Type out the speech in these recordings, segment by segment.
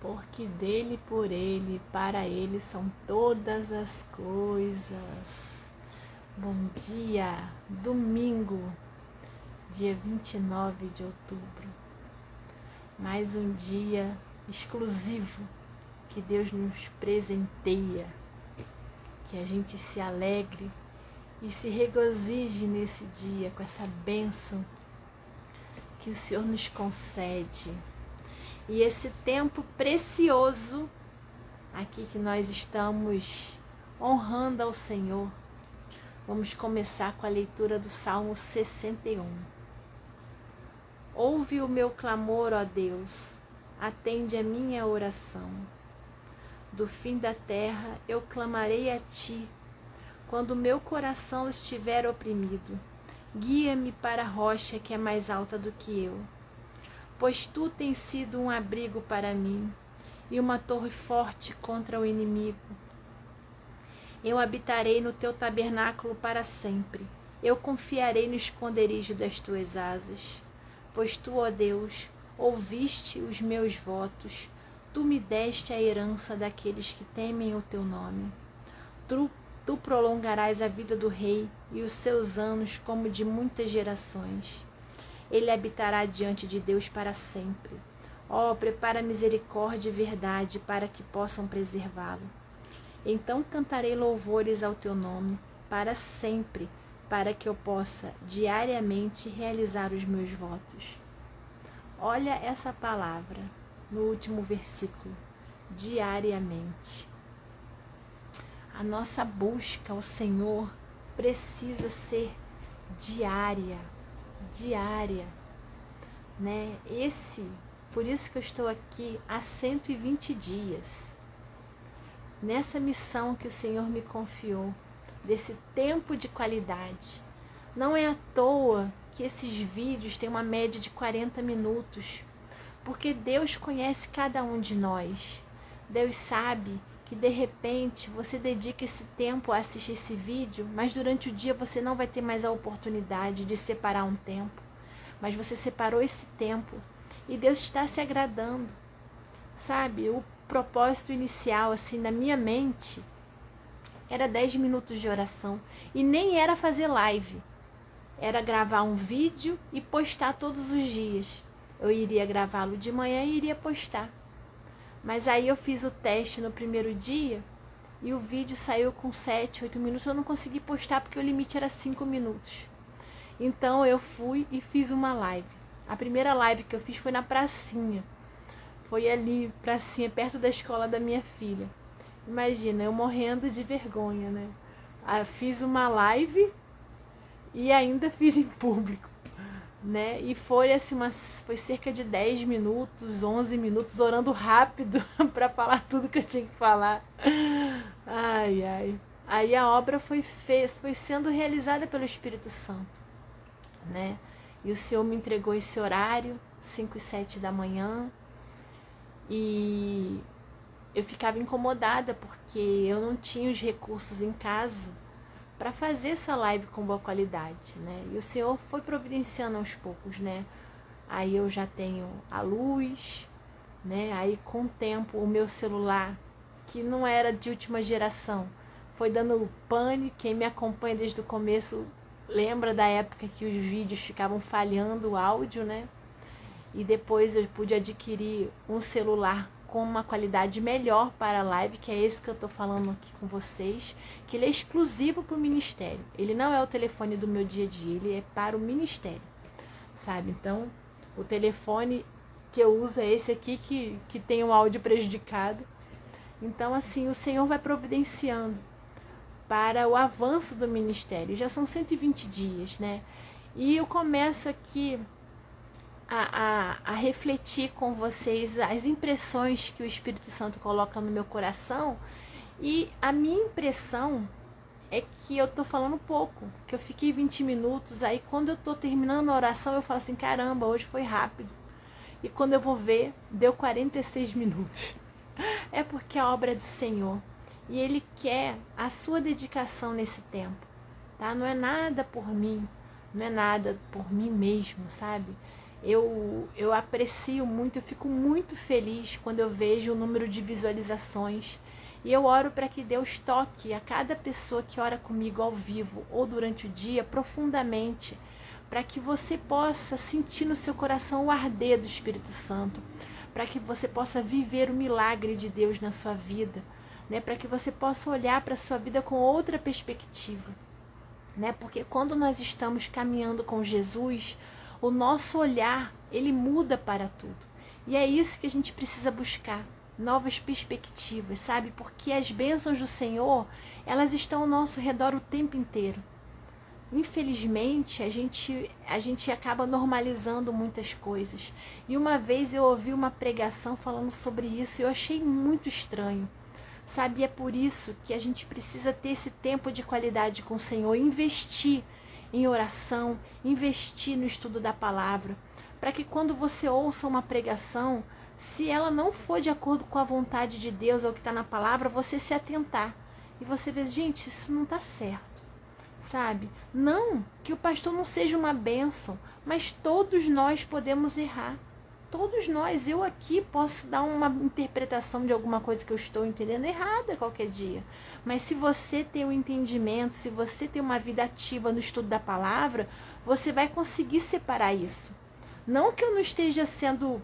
porque dele, por ele, para ele são todas as coisas. Bom dia, domingo, dia 29 de outubro. Mais um dia exclusivo que Deus nos presenteia. Que a gente se alegre e se regozije nesse dia com essa bênção que o Senhor nos concede. E esse tempo precioso aqui que nós estamos honrando ao Senhor. Vamos começar com a leitura do Salmo 61. Ouve o meu clamor, ó Deus, atende a minha oração. Do fim da terra eu clamarei a Ti, quando o meu coração estiver oprimido. Guia-me para a rocha que é mais alta do que eu, pois Tu tens sido um abrigo para mim e uma torre forte contra o inimigo. Eu habitarei no Teu tabernáculo para sempre. Eu confiarei no esconderijo das Tuas asas. Pois Tu, ó Deus, ouviste os meus votos. Tu me deste a herança daqueles que temem o Teu nome. Tu prolongarás a vida do rei e os seus anos como de muitas gerações. Ele habitará diante de Deus para sempre. Ó, prepara misericórdia e verdade para que possam preservá-lo. Então cantarei louvores ao Teu nome para sempre, para que eu possa diariamente realizar os meus votos. Olha essa palavra no último versículo, diariamente. A nossa busca ao Senhor precisa ser diária, né? Por isso que eu estou aqui há 120 dias, nessa missão que o Senhor me confiou, desse tempo de qualidade. Não é à toa que esses vídeos têm uma média de 40 minutos, porque Deus conhece cada um de nós. Deus sabe que de repente você dedica esse tempo a assistir esse vídeo, mas durante o dia você não vai ter mais a oportunidade de separar um tempo. Mas você separou esse tempo e Deus está se agradando. Sabe, o propósito inicial, assim, na minha mente, era 10 minutos de oração. E nem era fazer live. Era gravar um vídeo e postar todos os dias. Eu iria gravá-lo de manhã e iria postar. Mas aí eu fiz o teste no primeiro dia e o vídeo saiu com 7, 8 minutos. Eu não consegui postar porque o limite era 5 minutos. Então eu fui e fiz uma live. A primeira live que eu fiz foi na pracinha. Foi ali, pracinha, perto da escola da minha filha. Imagina, eu morrendo de vergonha, né? Fiz uma live e ainda fiz em público, né? E foi assim, foi cerca de 10 minutos, 11 minutos, orando rápido para falar tudo que eu tinha que falar. Ai, ai. Aí a obra foi sendo realizada pelo Espírito Santo, né? E o Senhor me entregou esse horário, 5 e 7 da manhã, e eu ficava incomodada porque eu não tinha os recursos em casa para fazer essa live com boa qualidade, né? E o Senhor foi providenciando aos poucos, né? Aí eu já tenho a luz, né? Aí com o tempo o meu celular, que não era de última geração, foi dando pane. Quem me acompanha desde o começo lembra da época que os vídeos ficavam falhando o áudio, né? E depois eu pude adquirir um celular com uma qualidade melhor para a live, que é esse que eu estou falando aqui com vocês, que ele é exclusivo para o ministério. Ele não é o telefone do meu dia a dia, ele é para o ministério, sabe? Então, o telefone que eu uso é esse aqui, que tem um áudio prejudicado. Então, assim, o Senhor vai providenciando para o avanço do ministério. Já são 120 dias, né? E eu começo aqui a refletir com vocês as impressões que o Espírito Santo coloca no meu coração. E a minha impressão é que eu tô falando pouco, que eu fiquei 20 minutos, aí quando eu tô terminando a oração eu falo assim, caramba, hoje foi rápido. E quando eu vou ver, deu 46 minutos. É porque a obra é do Senhor e Ele quer a sua dedicação nesse tempo, tá? Não é nada por mim, não é nada por mim mesmo, sabe? Eu aprecio muito, eu fico muito feliz quando eu vejo o número de visualizações. E eu oro para que Deus toque a cada pessoa que ora comigo ao vivo ou durante o dia profundamente, para que você possa sentir no seu coração o arder do Espírito Santo, para que você possa viver o milagre de Deus na sua vida, né? Para que você possa olhar para a sua vida com outra perspectiva, né? Porque quando nós estamos caminhando com Jesus, o nosso olhar, ele muda para tudo. E é isso que a gente precisa buscar, novas perspectivas, sabe? Porque as bênçãos do Senhor, elas estão ao nosso redor o tempo inteiro. Infelizmente, a gente acaba normalizando muitas coisas. E uma vez eu ouvi uma pregação falando sobre isso e eu achei muito estranho. Sabe, é por isso que a gente precisa ter esse tempo de qualidade com o Senhor, investir em oração, investir no estudo da palavra, para que quando você ouça uma pregação, se ela não for de acordo com a vontade de Deus ou o que está na palavra, você se atentar. E você vê, gente, isso não está certo, sabe? Não que o pastor não seja uma bênção, mas todos nós podemos errar. Todos nós, eu aqui posso dar uma interpretação de alguma coisa que eu estou entendendo errada qualquer dia. Mas se você tem um entendimento, se você tem uma vida ativa no estudo da palavra, você vai conseguir separar isso. Não que eu não esteja sendo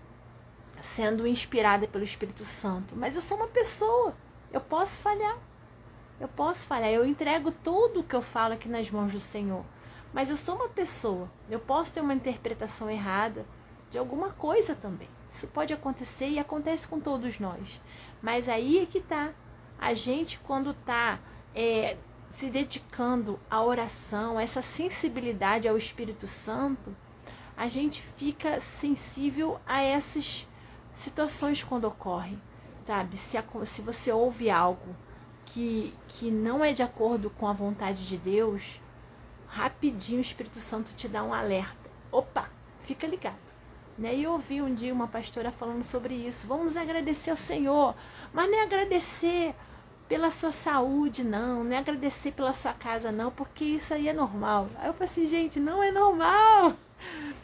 inspirada pelo Espírito Santo, mas eu sou uma pessoa, eu posso falhar. Eu entrego tudo o que eu falo aqui nas mãos do Senhor. Mas eu sou uma pessoa, eu posso ter uma interpretação errada de alguma coisa também. Isso pode acontecer e acontece com todos nós. Mas aí é que tá. A gente, quando tá se dedicando à oração, a essa sensibilidade ao Espírito Santo, a gente fica sensível a essas situações quando ocorrem, sabe? Se você ouve algo que não é de acordo com a vontade de Deus, rapidinho o Espírito Santo te dá um alerta. Opa, fica ligado. Né? E eu ouvi um dia uma pastora falando sobre isso. Vamos agradecer ao Senhor, mas não é agradecer pela sua saúde, não é agradecer pela sua casa, não, porque isso aí é normal. Aí eu falei assim, gente, não é normal.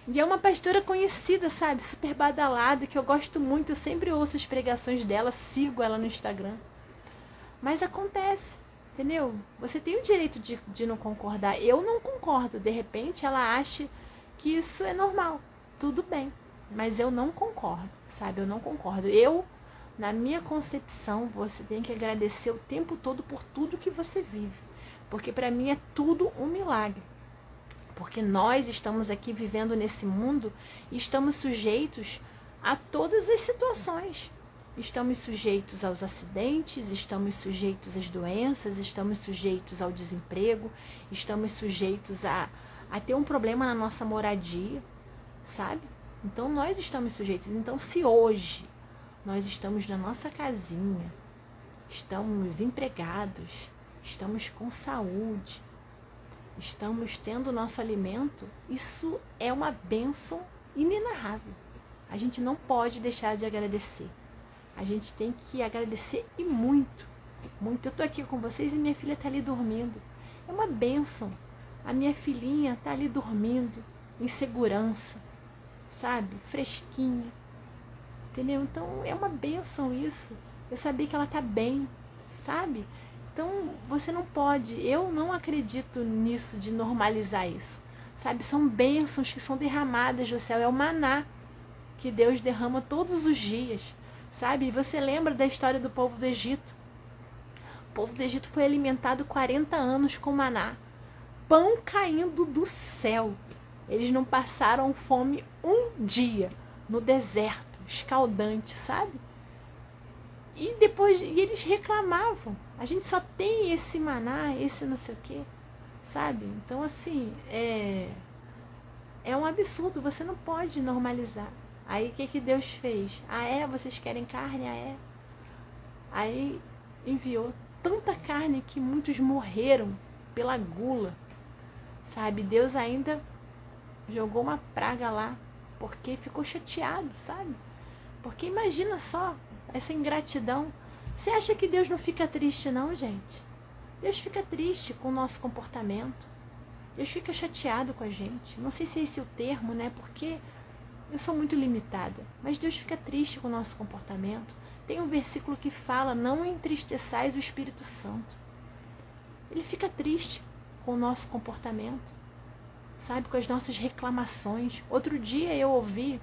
E é uma pastora conhecida, sabe, super badalada, que eu gosto muito, eu sempre ouço as pregações dela, sigo ela no Instagram. Mas acontece, entendeu? Você tem o direito de não concordar. Eu não concordo, de repente ela acha que isso é normal. Tudo bem, mas eu não concordo, sabe? Eu não concordo. Na minha concepção, você tem que agradecer o tempo todo por tudo que você vive. Porque para mim é tudo um milagre. Porque nós estamos aqui vivendo nesse mundo e estamos sujeitos a todas as situações. Estamos sujeitos aos acidentes, estamos sujeitos às doenças, estamos sujeitos ao desemprego, estamos sujeitos a ter um problema na nossa moradia, sabe? Então nós estamos sujeitos. Então se hoje nós estamos na nossa casinha, estamos empregados, estamos com saúde, estamos tendo o nosso alimento, isso é uma bênção inenarrável. A gente não pode deixar de agradecer. A gente tem que agradecer e muito, muito. Eu tô aqui com vocês e minha filha tá ali dormindo. É uma bênção. A minha filhinha tá ali dormindo, em segurança, sabe? Fresquinha. Entendeu? Então é uma bênção isso. Eu saber que ela tá bem, sabe? Então você não pode, eu não acredito nisso de normalizar isso, sabe? São bênçãos que são derramadas do céu, é o maná que Deus derrama todos os dias, sabe? E você lembra da história do povo do Egito? O povo do Egito foi alimentado 40 anos com maná, pão caindo do céu. Eles não passaram fome um dia no deserto, escaldante, sabe? E depois eles reclamavam. A gente só tem esse maná, esse não sei o quê, sabe? Então, assim, é um absurdo. Você não pode normalizar. Aí, o que Deus fez? Vocês querem carne? Aí, enviou tanta carne que muitos morreram pela gula, sabe? Deus ainda jogou uma praga lá, porque ficou chateado, sabe? Porque imagina só essa ingratidão. Você acha que Deus não fica triste não, gente? Deus fica triste com o nosso comportamento. Deus fica chateado com a gente. Não sei se é esse o termo, né? Porque eu sou muito limitada. Mas Deus fica triste com o nosso comportamento. Tem um versículo que fala, não entristeçais o Espírito Santo. Ele fica triste com o nosso comportamento, sabe, com as nossas reclamações. Outro dia eu ouvi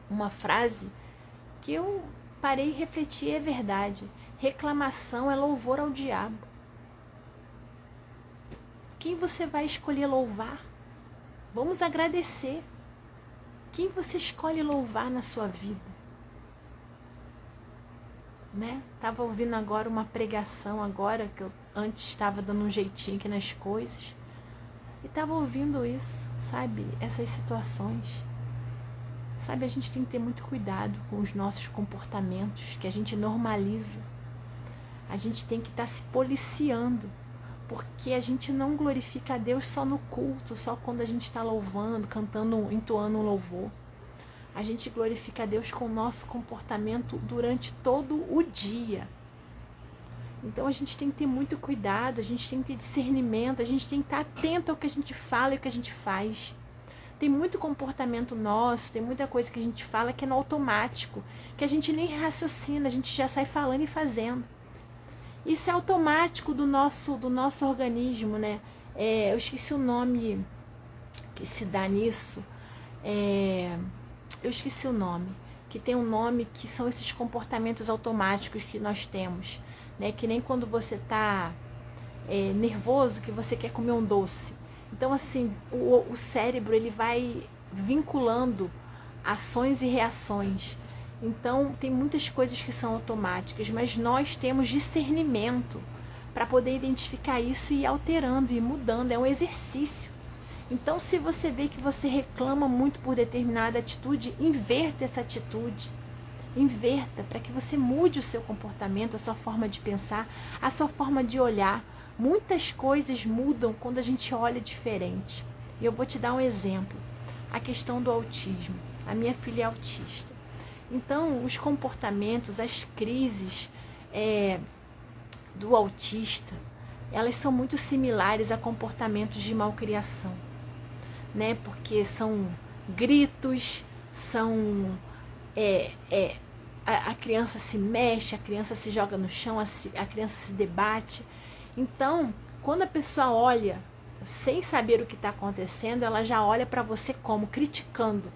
uma frase que eu parei e refleti, é verdade. Reclamação é louvor ao diabo. Quem você vai escolher louvar? Vamos agradecer. Quem você escolhe louvar na sua vida? Né? Tava ouvindo agora uma pregação agora, que eu antes estava dando um jeitinho aqui nas coisas. E tava ouvindo isso, sabe? Essas situações. Sabe, a gente tem que ter muito cuidado com os nossos comportamentos, que a gente normaliza. A gente tem que estar se policiando, porque a gente não glorifica a Deus só no culto, só quando a gente está louvando, cantando, entoando um louvor. A gente glorifica a Deus com o nosso comportamento durante todo o dia. Então a gente tem que ter muito cuidado, a gente tem que ter discernimento, a gente tem que estar atento ao que a gente fala e ao que a gente faz. Tem muito comportamento nosso, tem muita coisa que a gente fala que é no automático, que a gente nem raciocina, a gente já sai falando e fazendo. Isso é automático do nosso organismo, né? Eu esqueci o nome que se dá nisso. Eu esqueci o nome. Que tem um nome que são esses comportamentos automáticos que nós temos, né? Que nem quando você está nervoso, que você quer comer um doce. Então, assim, o cérebro ele vai vinculando ações e reações. Então, tem muitas coisas que são automáticas, mas nós temos discernimento para poder identificar isso e ir alterando e mudando. É um exercício. Então, se você vê que você reclama muito por determinada atitude, inverta essa atitude. Inverta para que você mude o seu comportamento, a sua forma de pensar, a sua forma de olhar. Muitas coisas mudam quando a gente olha diferente. E eu vou te dar um exemplo. A questão do autismo. A minha filha é autista. Então, os comportamentos, as crises do autista, elas são muito similares a comportamentos de malcriação, né? Porque são gritos, a criança se mexe, a criança se joga no chão, a criança se debate. Então, quando a pessoa olha sem saber o que está acontecendo, ela já olha para você como? Criticando.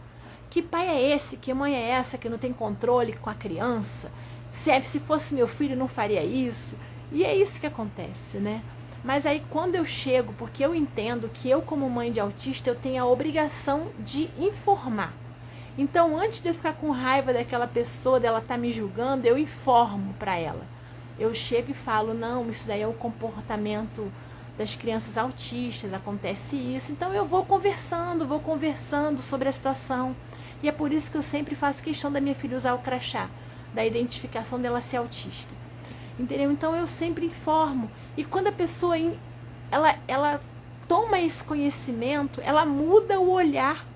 Que pai é esse? Que mãe é essa que não tem controle com a criança? Se fosse meu filho, não faria isso. E é isso que acontece, né? Mas aí quando eu chego, porque eu entendo que eu como mãe de autista, eu tenho a obrigação de informar. Então, antes de eu ficar com raiva daquela pessoa, dela estar me julgando, eu informo para ela. Eu chego e falo, não, isso daí é o comportamento das crianças autistas, acontece isso. Então eu vou conversando sobre a situação. E é por isso que eu sempre faço questão da minha filha usar o crachá, da identificação dela ser autista. Entendeu? Então eu sempre informo. E quando a pessoa ela toma esse conhecimento, ela muda o olhar.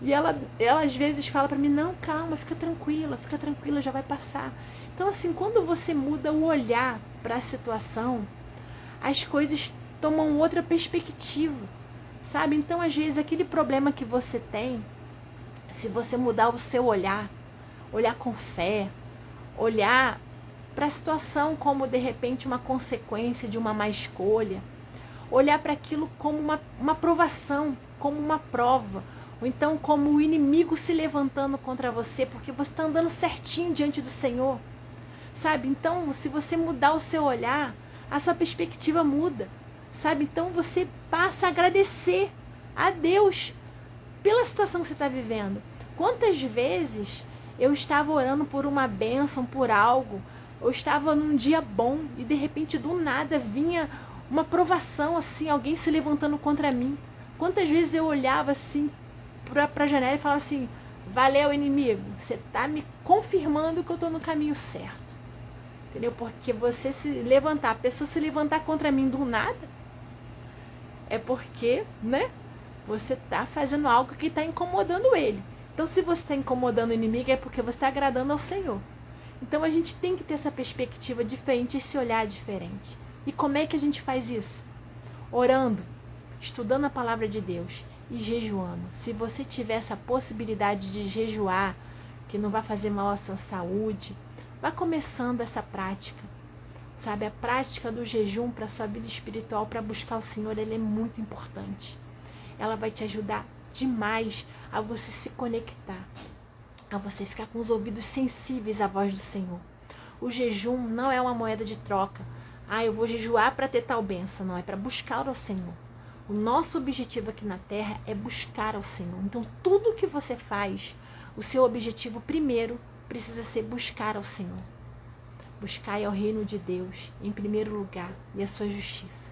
E ela às vezes fala para mim, não, calma, fica tranquila, já vai passar. Então assim, quando você muda o olhar para a situação, as coisas tomam outra perspectiva, sabe? Então às vezes aquele problema que você tem, se você mudar o seu olhar com fé, olhar para a situação como de repente uma consequência de uma má escolha, olhar para aquilo como uma provação, como uma prova, ou então como o inimigo se levantando contra você, porque você está andando certinho diante do Senhor, sabe? Então, se você mudar o seu olhar, a sua perspectiva muda, sabe? Então você passa a agradecer a Deus pela situação que você está vivendo. Quantas vezes eu estava orando por uma bênção, por algo, eu estava num dia bom e de repente do nada vinha uma provação, assim, alguém se levantando contra mim. Quantas vezes eu olhava assim para a janela e falava assim, valeu inimigo, você está me confirmando que eu estou no caminho certo. Entendeu? Porque você se levantar, a pessoa se levantar contra mim do nada, é porque, né, você está fazendo algo que está incomodando ele. Então, se você está incomodando o inimigo, é porque você está agradando ao Senhor. Então, a gente tem que ter essa perspectiva diferente, esse olhar diferente. E como é que a gente faz isso? Orando, estudando a palavra de Deus e jejuando. Se você tiver essa possibilidade de jejuar, que não vai fazer mal à sua saúde, vá começando essa prática. Sabe, a prática do jejum para a sua vida espiritual, para buscar o Senhor, ela é muito importante. Ela vai te ajudar demais a você se conectar, a você ficar com os ouvidos sensíveis à voz do Senhor. O jejum não é uma moeda de troca. Eu vou jejuar para ter tal bênção. Não, é para buscar ao Senhor. O nosso objetivo aqui na Terra é buscar ao Senhor. Então, tudo que você faz, o seu objetivo primeiro precisa ser buscar ao Senhor. Buscai ao reino de Deus em primeiro lugar e a sua justiça.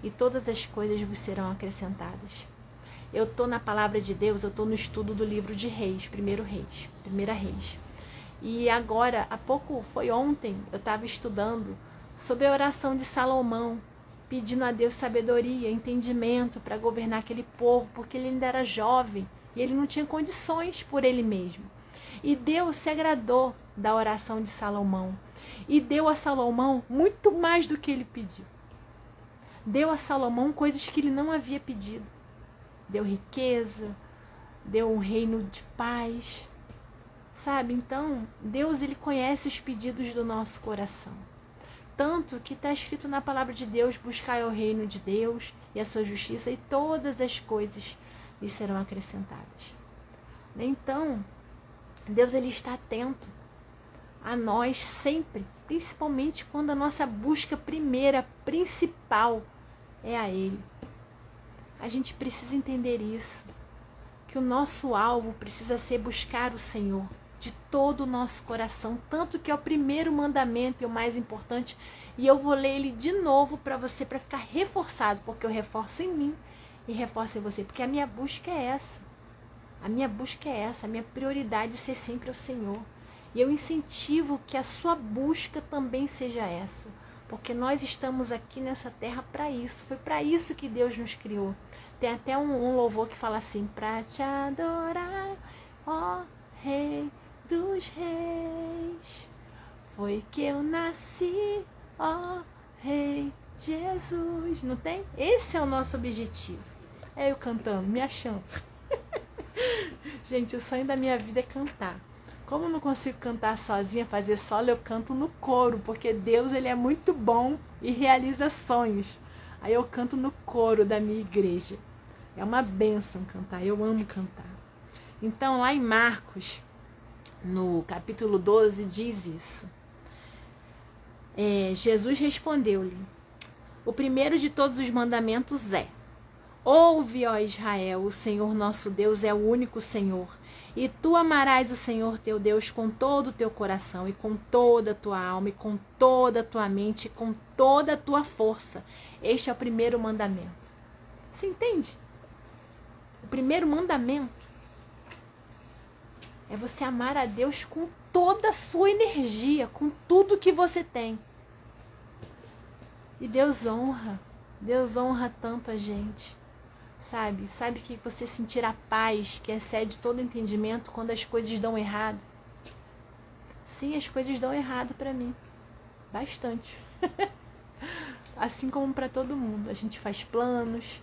E todas as coisas vos serão acrescentadas. Eu estou na palavra de Deus, eu estou no estudo do livro de Reis, Primeira Reis. E agora, foi ontem, eu estava estudando sobre a oração de Salomão, pedindo a Deus sabedoria, entendimento para governar aquele povo, porque ele ainda era jovem e ele não tinha condições por ele mesmo. E Deus se agradou da oração de Salomão e deu a Salomão muito mais do que ele pediu. Deu a Salomão coisas que ele não havia pedido. Deu riqueza, deu um reino de paz, sabe? Então, Deus, ele conhece os pedidos do nosso coração. Tanto que está escrito na palavra de Deus, buscai o reino de Deus e a sua justiça, e todas as coisas lhe serão acrescentadas. Então, Deus, ele está atento a nós sempre, principalmente quando a nossa busca primeira, principal, é a Ele. A gente precisa entender isso, que o nosso alvo precisa ser buscar o Senhor de todo o nosso coração, tanto que é o primeiro mandamento e o mais importante, e eu vou ler ele de novo para você, para ficar reforçado, porque eu reforço em mim e reforço em você, porque a minha busca é essa. A minha busca é essa, a minha prioridade é ser sempre o Senhor. E eu incentivo que a sua busca também seja essa, porque nós estamos aqui nessa terra para isso, foi para isso que Deus nos criou. Tem até um louvor que fala assim, para te adorar, ó Rei dos Reis, foi que eu nasci, ó Rei Jesus. Não tem? Esse é o nosso objetivo. É eu cantando, me achando. Gente, o sonho da minha vida é cantar. Como eu não consigo cantar sozinha, fazer solo, eu canto no coro, porque Deus, ele é muito bom e realiza sonhos. Aí eu canto no coro da minha igreja. É uma bênção cantar, eu amo cantar. Então, lá em Marcos, no capítulo 12, diz isso. Jesus respondeu-lhe, o primeiro de todos os mandamentos é: ouve, ó Israel, o Senhor nosso Deus é o único Senhor, e tu amarás o Senhor teu Deus com todo o teu coração, e com toda a tua alma, e com toda a tua mente, e com toda a tua força. Este é o primeiro mandamento. Você entende? O primeiro mandamento é você amar a Deus com toda a sua energia, com tudo que você tem. E Deus honra tanto a gente. Sabe que você sentir a paz que excede todo entendimento quando as coisas dão errado? Sim, as coisas dão errado para mim. Bastante. Assim como para todo mundo. A gente faz planos,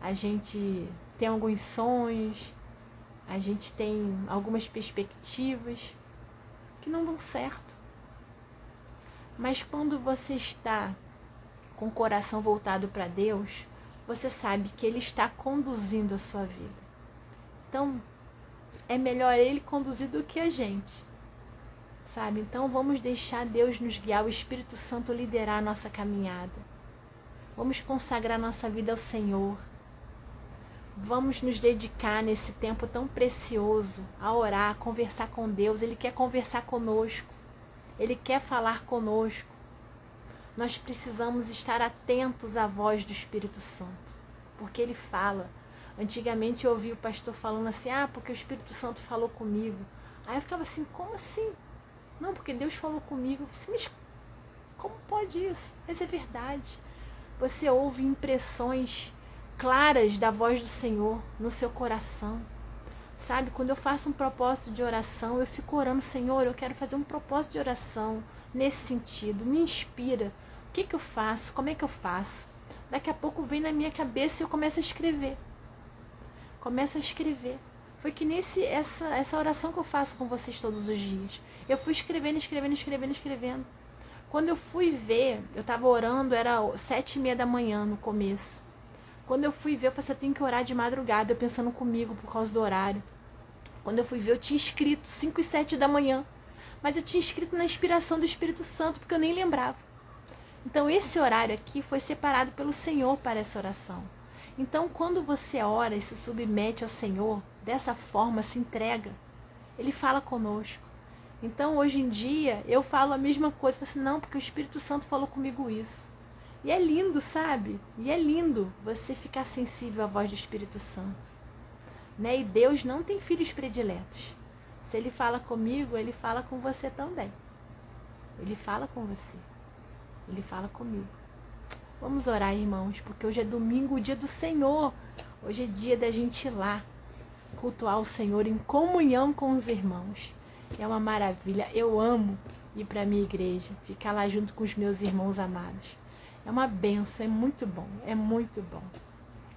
a gente tem alguns sonhos, a gente tem algumas perspectivas que não dão certo. Mas quando você está com o coração voltado para Deus, você sabe que Ele está conduzindo a sua vida. Então, é melhor Ele conduzir do que a gente, sabe? Então, vamos deixar Deus nos guiar, o Espírito Santo liderar a nossa caminhada. Vamos consagrar nossa vida ao Senhor. Vamos nos dedicar nesse tempo tão precioso a orar, a conversar com Deus. Ele quer conversar conosco. Ele quer falar conosco. Nós precisamos estar atentos à voz do Espírito Santo, porque Ele fala. Antigamente eu ouvi o pastor falando assim, porque o Espírito Santo falou comigo. Aí eu ficava assim, como assim? Não, porque Deus falou comigo. Mas como pode isso? Mas é verdade. Você ouve impressões claras da voz do Senhor no seu coração. Sabe, quando eu faço um propósito de oração, eu fico orando, Senhor, eu quero fazer um propósito de oração nesse sentido, me inspira. O que eu faço? Como é que eu faço? Daqui a pouco vem na minha cabeça e eu começo a escrever. Começo a escrever. Foi que nesse essa oração que eu faço com vocês todos os dias. Eu fui escrevendo. Quando eu fui ver, eu estava orando, era 7h30 da manhã no começo. Quando eu fui ver, eu falei assim, eu tenho que orar de madrugada, eu pensando comigo por causa do horário. Quando eu fui ver, eu tinha escrito 5 e 7 da manhã. Mas eu tinha escrito na inspiração do Espírito Santo, porque eu nem lembrava. Então esse horário aqui foi separado pelo Senhor para essa oração. Então quando você ora e se submete ao Senhor, dessa forma se entrega, Ele fala conosco. Então hoje em dia eu falo a mesma coisa, eu falo assim, não, porque o Espírito Santo falou comigo isso. E é lindo, sabe? E é lindo você ficar sensível à voz do Espírito Santo. Né? E Deus não tem filhos prediletos. Se Ele fala comigo, Ele fala com você também. Ele fala com você. Ele fala comigo. Vamos orar, irmãos, porque hoje é domingo, o dia do Senhor. Hoje é dia da gente ir lá, cultuar o Senhor em comunhão com os irmãos. É uma maravilha. Eu amo ir para a minha igreja, ficar lá junto com os meus irmãos amados. É uma benção, é muito bom, é muito bom.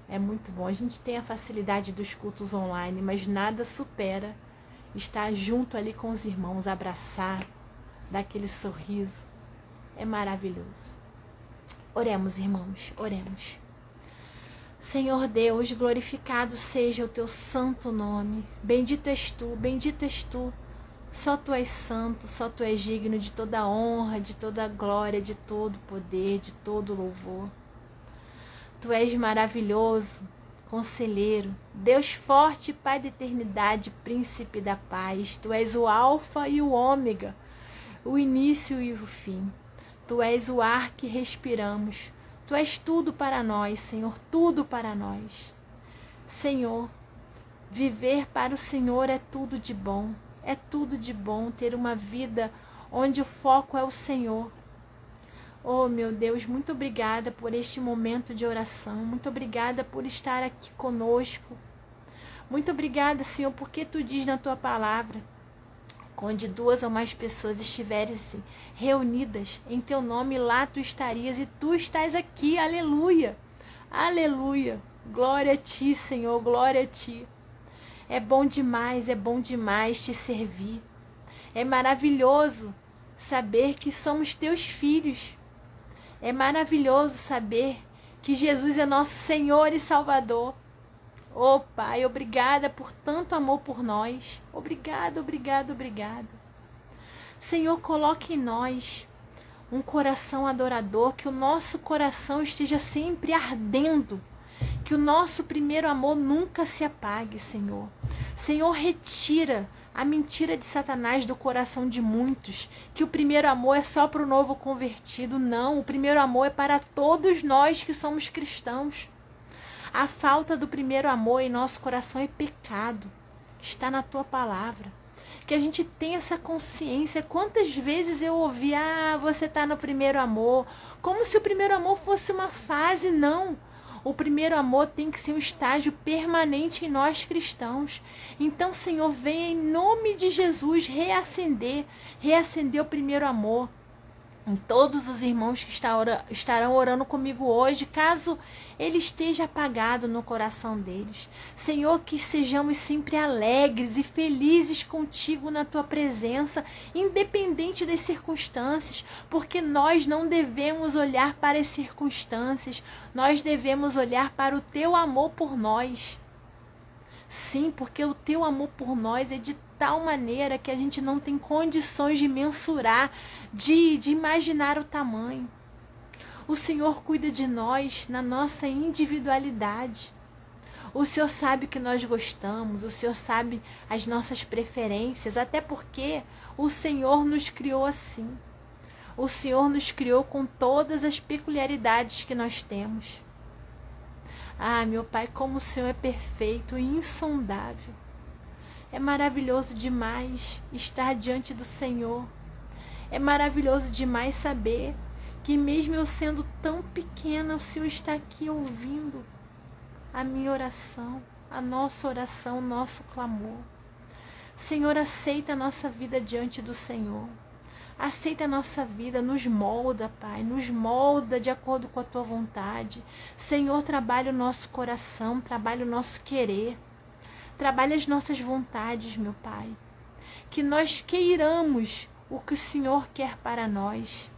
É muito bom. A gente tem a facilidade dos cultos online, mas nada supera estar junto ali com os irmãos, abraçar, dar aquele sorriso. É maravilhoso. Oremos, irmãos, oremos. Senhor Deus, glorificado seja o teu santo nome. Bendito és tu, bendito és tu. Só tu és santo, só tu és digno de toda honra, de toda glória, de todo poder, de todo louvor. Tu és maravilhoso, conselheiro, Deus forte, Pai da eternidade, príncipe da paz. Tu és o alfa e o ômega, o início e o fim. Tu és o ar que respiramos. Tu és tudo para nós, Senhor, tudo para nós. Senhor, viver para o Senhor é tudo de bom. É tudo de bom ter uma vida onde o foco é o Senhor. Oh, meu Deus, muito obrigada por este momento de oração. Muito obrigada por estar aqui conosco. Muito obrigada, Senhor, porque Tu diz na Tua palavra, onde 2 ou mais pessoas estiverem reunidas em Teu nome, lá Tu estarias e Tu estás aqui. Aleluia! Aleluia! Glória a Ti, Senhor, glória a Ti. É bom demais Te servir. É maravilhoso saber que somos Teus filhos. É maravilhoso saber que Jesus é nosso Senhor e Salvador. Oh, Pai, obrigada por tanto amor por nós. Obrigada, obrigada, obrigada. Senhor, coloque em nós um coração adorador, que o nosso coração esteja sempre ardendo, que o nosso primeiro amor nunca se apague, Senhor. Senhor, retira a mentira de Satanás do coração de muitos, que o primeiro amor é só para o novo convertido. Não, o primeiro amor é para todos nós que somos cristãos. A falta do primeiro amor em nosso coração é pecado. Está na Tua palavra. Que a gente tenha essa consciência. Quantas vezes eu ouvi, você está no primeiro amor. Como se o primeiro amor fosse uma fase, não. O primeiro amor tem que ser um estágio permanente em nós cristãos. Então, Senhor, venha em nome de Jesus reacender o primeiro amor em todos os irmãos que estarão orando comigo hoje, caso ele esteja apagado no coração deles. Senhor, que sejamos sempre alegres e felizes contigo na Tua presença, independente das circunstâncias, porque nós não devemos olhar para as circunstâncias, nós devemos olhar para o Teu amor por nós. Sim, porque o Teu amor por nós é de tal maneira que a gente não tem condições de mensurar, de imaginar o tamanho. O Senhor cuida de nós na nossa individualidade. O Senhor sabe o que nós gostamos, o Senhor sabe as nossas preferências, até porque o Senhor nos criou assim. O Senhor nos criou com todas as peculiaridades que nós temos. Ah, meu Pai, como o Senhor é perfeito e insondável. É maravilhoso demais estar diante do Senhor. É maravilhoso demais saber que mesmo eu sendo tão pequena, o Senhor está aqui ouvindo a minha oração, a nossa oração, o nosso clamor. Senhor, aceita a nossa vida diante do Senhor. Aceita a nossa vida, nos molda, Pai, nos molda de acordo com a Tua vontade. Senhor, trabalha o nosso coração, trabalha o nosso querer. Trabalha as nossas vontades, meu Pai. Que nós queiramos o que o Senhor quer para nós.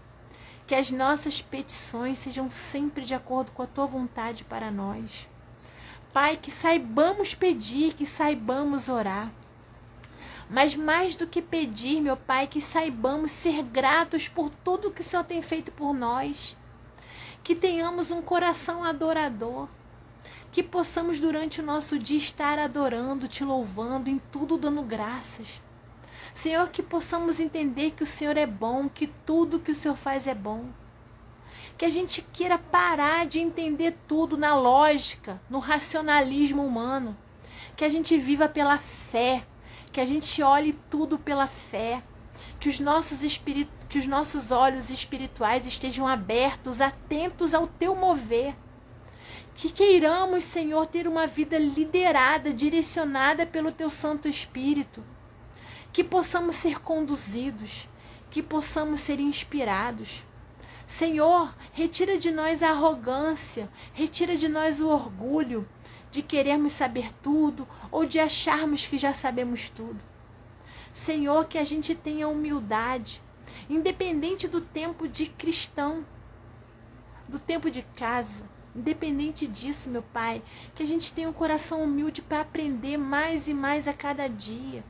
Que as nossas petições sejam sempre de acordo com a Tua vontade para nós. Pai, que saibamos pedir, que saibamos orar. Mas mais do que pedir, meu Pai, que saibamos ser gratos por tudo que o Senhor tem feito por nós. Que tenhamos um coração adorador. Que possamos durante o nosso dia estar adorando, Te louvando, em tudo dando graças. Senhor, que possamos entender que o Senhor é bom, que tudo que o Senhor faz é bom. Que a gente queira parar de entender tudo na lógica, no racionalismo humano. Que a gente viva pela fé, que a gente olhe tudo pela fé. Que os nossos olhos espirituais estejam abertos, atentos ao Teu mover. Que queiramos, Senhor, ter uma vida liderada, direcionada pelo Teu Santo Espírito. Que possamos ser conduzidos, que possamos ser inspirados. Senhor, retira de nós a arrogância, retira de nós o orgulho de querermos saber tudo ou de acharmos que já sabemos tudo. Senhor, que a gente tenha humildade, independente do tempo de cristão, do tempo de casa, independente disso, meu Pai, que a gente tenha um coração humilde para aprender mais e mais a cada dia.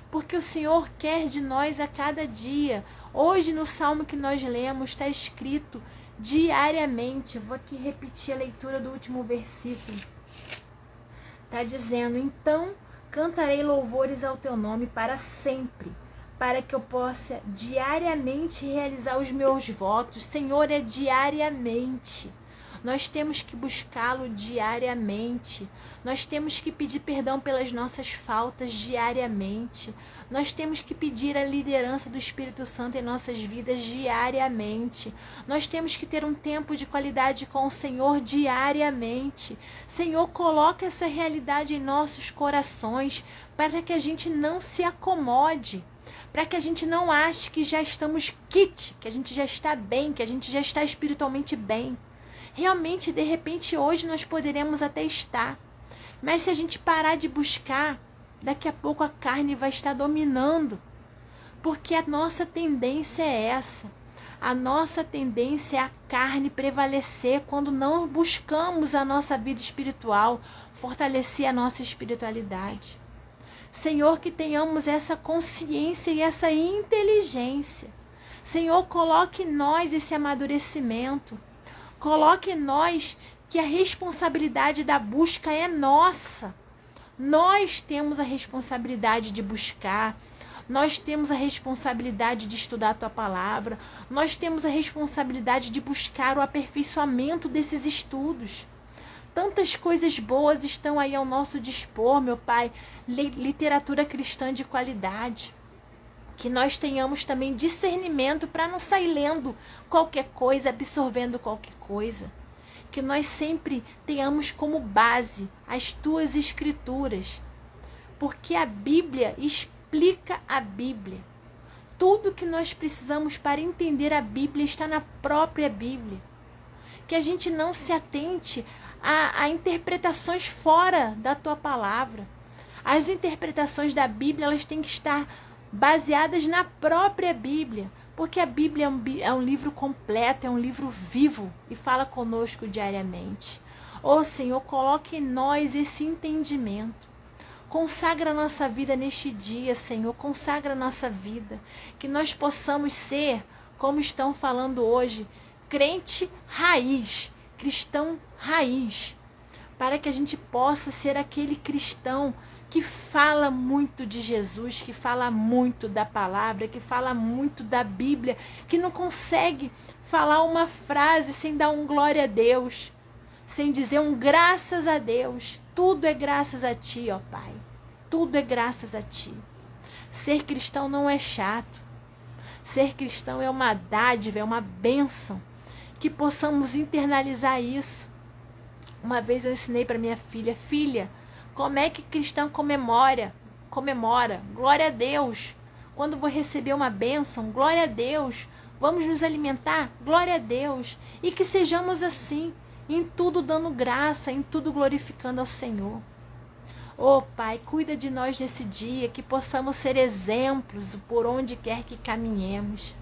Porque o Senhor quer de nós a cada dia. Hoje no Salmo que nós lemos está escrito diariamente. Vou aqui repetir a leitura do último versículo. Está dizendo: então cantarei louvores ao Teu nome para sempre, para que eu possa diariamente realizar os meus votos. Senhor, é diariamente. Nós temos que buscá-lo diariamente. Nós temos que pedir perdão pelas nossas faltas diariamente. Nós temos que pedir a liderança do Espírito Santo em nossas vidas diariamente. Nós temos que ter um tempo de qualidade com o Senhor diariamente. Senhor, coloca essa realidade em nossos corações para que a gente não se acomode, para que a gente não ache que já estamos quite, que a gente já está bem, que a gente já está espiritualmente bem. Realmente, de repente, hoje nós poderemos até estar. Mas se a gente parar de buscar, daqui a pouco a carne vai estar dominando. Porque a nossa tendência é essa. A nossa tendência é a carne prevalecer quando não buscamos a nossa vida espiritual, fortalecer a nossa espiritualidade. Senhor, que tenhamos essa consciência e essa inteligência. Senhor, coloque em nós esse amadurecimento. Coloque em nós que a responsabilidade da busca é nossa. Nós temos a responsabilidade de buscar. Nós temos a responsabilidade de estudar a Tua palavra. Nós temos a responsabilidade de buscar o aperfeiçoamento desses estudos. Tantas coisas boas estão aí ao nosso dispor, meu Pai. Literatura cristã de qualidade. Que nós tenhamos também discernimento para não sair lendo qualquer coisa, absorvendo qualquer coisa. Que nós sempre tenhamos como base as Tuas Escrituras. Porque a Bíblia explica a Bíblia. Tudo que nós precisamos para entender a Bíblia está na própria Bíblia. Que a gente não se atente a interpretações fora da Tua palavra. As interpretações da Bíblia, elas têm que estar baseadas na própria Bíblia, porque a Bíblia é um livro completo, é um livro vivo e fala conosco diariamente. Ó Senhor, coloque em nós esse entendimento. Consagra a nossa vida neste dia, Senhor, consagra a nossa vida, que nós possamos ser, como estão falando hoje, crente raiz, cristão raiz, para que a gente possa ser aquele cristão que fala muito de Jesus, que fala muito da palavra, que fala muito da Bíblia, que não consegue falar uma frase sem dar um glória a Deus, sem dizer um graças a Deus. Tudo é graças a Ti, ó Pai. Tudo é graças a Ti. Ser cristão não é chato. Ser cristão é uma dádiva, é uma bênção. Que possamos internalizar isso. Uma vez eu ensinei para minha filha: filha, como é que cristão comemora? Glória a Deus. Quando vou receber uma bênção, glória a Deus. Vamos nos alimentar, glória a Deus. E que sejamos assim, em tudo dando graça, em tudo glorificando ao Senhor. Oh, Pai, cuida de nós nesse dia, que possamos ser exemplos por onde quer que caminhemos.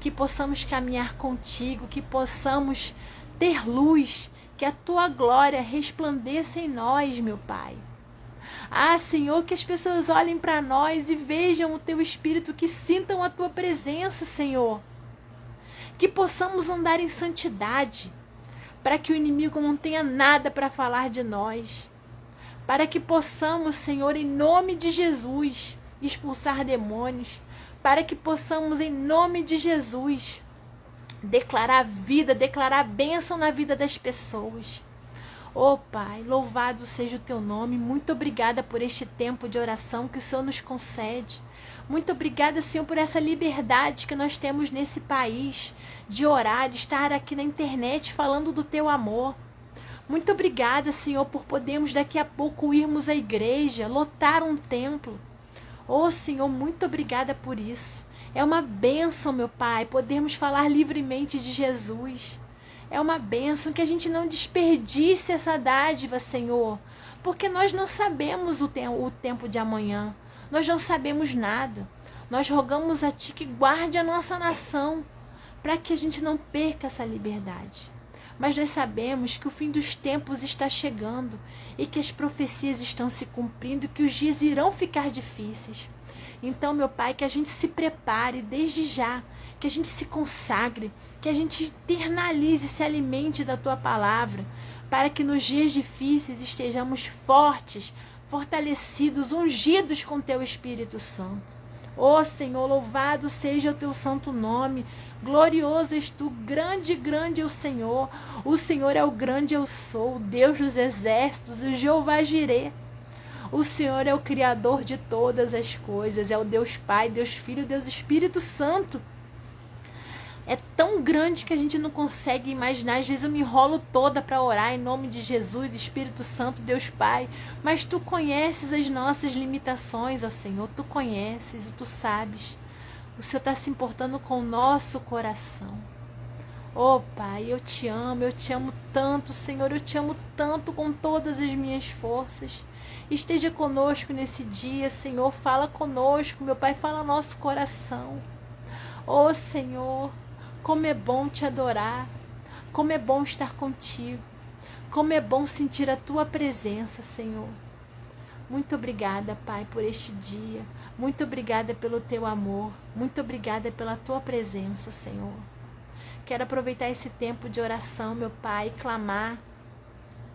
Que possamos caminhar contigo, que possamos ter luz, que a tua glória resplandeça em nós, meu Pai. Ah, Senhor, que as pessoas olhem para nós e vejam o teu Espírito, que sintam a tua presença, Senhor. Que possamos andar em santidade, para que o inimigo não tenha nada para falar de nós. Para que possamos, Senhor, em nome de Jesus, expulsar demônios. Para que possamos, em nome de Jesus, declarar vida, declarar bênção na vida das pessoas. Oh, Pai, louvado seja o teu nome. Muito obrigada por este tempo de oração que o Senhor nos concede. Muito obrigada, Senhor, por essa liberdade que nós temos nesse país de orar, de estar aqui na internet falando do teu amor. Muito obrigada, Senhor, por podermos daqui a pouco irmos à igreja, lotar um templo. Oh, Senhor, muito obrigada por isso. É uma bênção, meu Pai, podermos falar livremente de Jesus. É uma bênção que a gente não desperdice essa dádiva, Senhor, porque nós não sabemos o tempo de amanhã. Nós não sabemos nada. Nós rogamos a Ti que guarde a nossa nação, para que a gente não perca essa liberdade. Mas nós sabemos que o fim dos tempos está chegando e que as profecias estão se cumprindo e que os dias irão ficar difíceis. Então, meu Pai, que a gente se prepare desde já, que a gente se consagre, que a gente internalize, se alimente da Tua palavra, para que nos dias difíceis estejamos fortes, fortalecidos, ungidos com Teu Espírito Santo. Ó Senhor, louvado seja o Teu santo nome, glorioso és Tu, grande, grande é o Senhor é o grande eu sou, o Deus dos exércitos, o Jeová Jireh. O Senhor é o Criador de todas as coisas, é o Deus Pai, Deus Filho, Deus Espírito Santo. É tão grande que a gente não consegue imaginar. Às vezes eu me enrolo toda para orar em nome de Jesus, Espírito Santo, Deus Pai. Mas Tu conheces as nossas limitações, ó Senhor. Tu conheces e Tu sabes. O Senhor está se importando com o nosso coração. Ó Pai, eu Te amo tanto, Senhor. Eu Te amo tanto com todas as minhas forças. Esteja conosco nesse dia, Senhor. Fala conosco, meu Pai. Fala nosso coração. Ó Senhor, como é bom Te adorar, como é bom estar contigo, como é bom sentir a Tua presença, Senhor. Muito obrigada, Pai, por este dia. Muito obrigada pelo Teu amor. Muito obrigada pela Tua presença, Senhor. Quero aproveitar esse tempo de oração, meu Pai, e clamar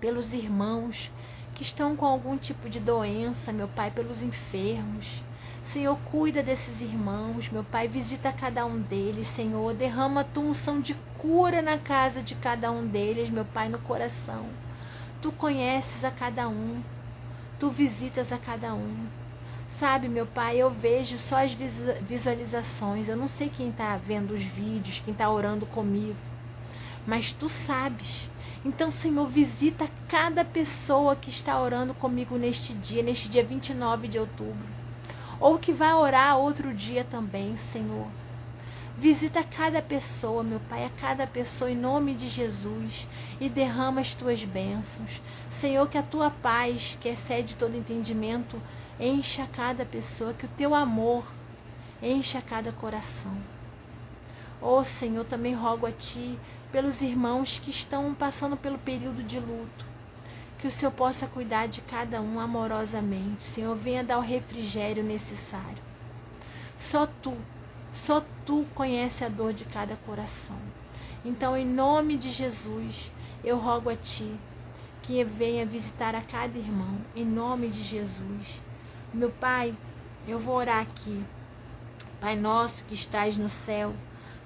pelos irmãos que estão com algum tipo de doença, meu Pai, pelos enfermos. Senhor, cuida desses irmãos, meu Pai, visita cada um deles, Senhor, derrama a Tua unção de cura na casa de cada um deles, meu Pai, no coração. Tu conheces a cada um, Tu visitas a cada um. Sabe, meu Pai, eu vejo só as visualizações, eu não sei quem está vendo os vídeos, quem está orando comigo, mas Tu sabes. Então, Senhor, visita cada pessoa que está orando comigo neste dia 29 de outubro. Ou que vai orar outro dia também, Senhor. Visita cada pessoa, meu Pai, a cada pessoa em nome de Jesus e derrama as Tuas bênçãos. Senhor, que a Tua paz, que excede todo entendimento, encha cada pessoa, que o Teu amor encha cada coração. Oh, Senhor, também rogo a Ti pelos irmãos que estão passando pelo período de luto. Que o Senhor possa cuidar de cada um amorosamente. Senhor, venha dar o refrigério necessário. Só Tu conhece a dor de cada coração. Então, em nome de Jesus, eu rogo a Ti que venha visitar a cada irmão. Em nome de Jesus. Meu Pai, eu vou orar aqui. Pai nosso que estás no céu,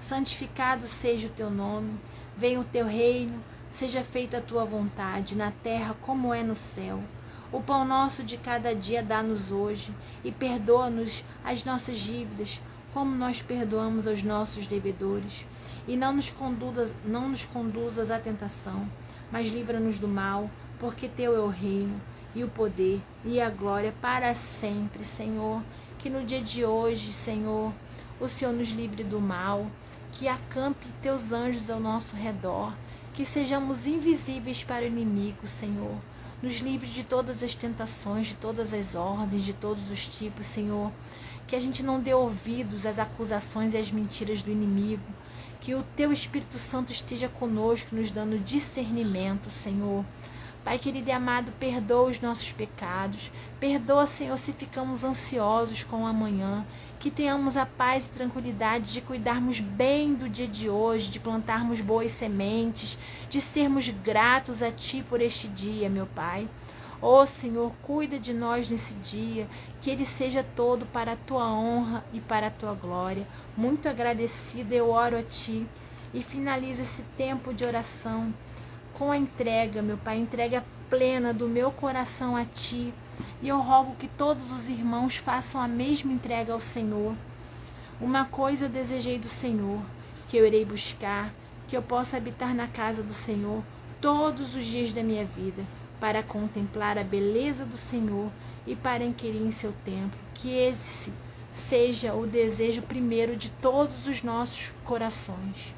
santificado seja o Teu nome. Venha o Teu reino. Seja feita a Tua vontade, na terra como é no céu. O pão nosso de cada dia dá-nos hoje, e perdoa-nos as nossas dívidas, como nós perdoamos aos nossos devedores. E não nos conduzas à tentação, mas livra-nos do mal, porque Teu é o reino, e o poder, e a glória para sempre, Senhor. Que no dia de hoje, Senhor, o Senhor nos livre do mal, que acampe Teus anjos ao nosso redor, que sejamos invisíveis para o inimigo, Senhor. Nos livre de todas as tentações, de todas as ordens, de todos os tipos, Senhor. Que a gente não dê ouvidos às acusações e às mentiras do inimigo. Que o Teu Espírito Santo esteja conosco, nos dando discernimento, Senhor. Pai querido e amado, perdoa os nossos pecados. Perdoa, Senhor, se ficamos ansiosos com o amanhã. Que tenhamos a paz e tranquilidade de cuidarmos bem do dia de hoje, de plantarmos boas sementes, de sermos gratos a Ti por este dia, meu Pai. Ó Senhor, cuida de nós nesse dia, que ele seja todo para a Tua honra e para a Tua glória. Muito agradecida eu oro a Ti e finalizo esse tempo de oração com a entrega, meu Pai, entrega plena do meu coração a Ti. E eu rogo que todos os irmãos façam a mesma entrega ao Senhor. Uma coisa eu desejei do Senhor, que eu irei buscar, que eu possa habitar na casa do Senhor todos os dias da minha vida, para contemplar a beleza do Senhor e para inquirir em seu templo. Que esse seja o desejo primeiro de todos os nossos corações.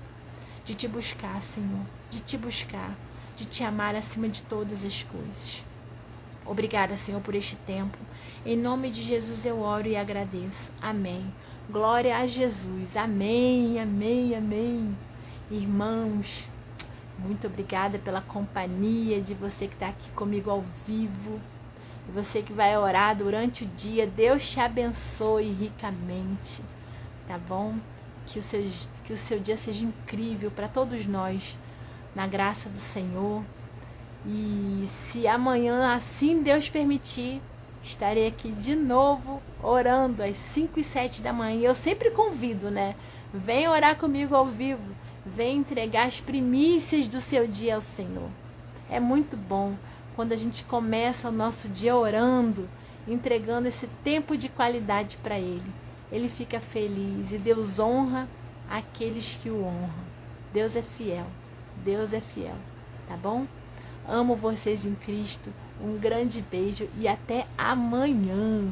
De Te buscar, Senhor, de Te buscar, de Te amar acima de todas as coisas. Obrigada, Senhor, por este tempo. Em nome de Jesus eu oro e agradeço. Amém. Glória a Jesus. Amém, amém, amém. Irmãos, muito obrigada pela companhia de você que está aqui comigo ao vivo. E você que vai orar durante o dia. Deus te abençoe ricamente. Tá bom? Que o seu dia seja incrível para todos nós. Na graça do Senhor. E se amanhã, assim Deus permitir, estarei aqui de novo orando às 5 e 7 da manhã. Eu sempre convido, né? Vem orar comigo ao vivo. Vem entregar as primícias do seu dia ao Senhor. É muito bom quando a gente começa o nosso dia orando, entregando esse tempo de qualidade para Ele. Ele fica feliz e Deus honra aqueles que o honram. Deus é fiel. Deus é fiel. Tá bom? Amo vocês em Cristo. Um grande beijo e até amanhã.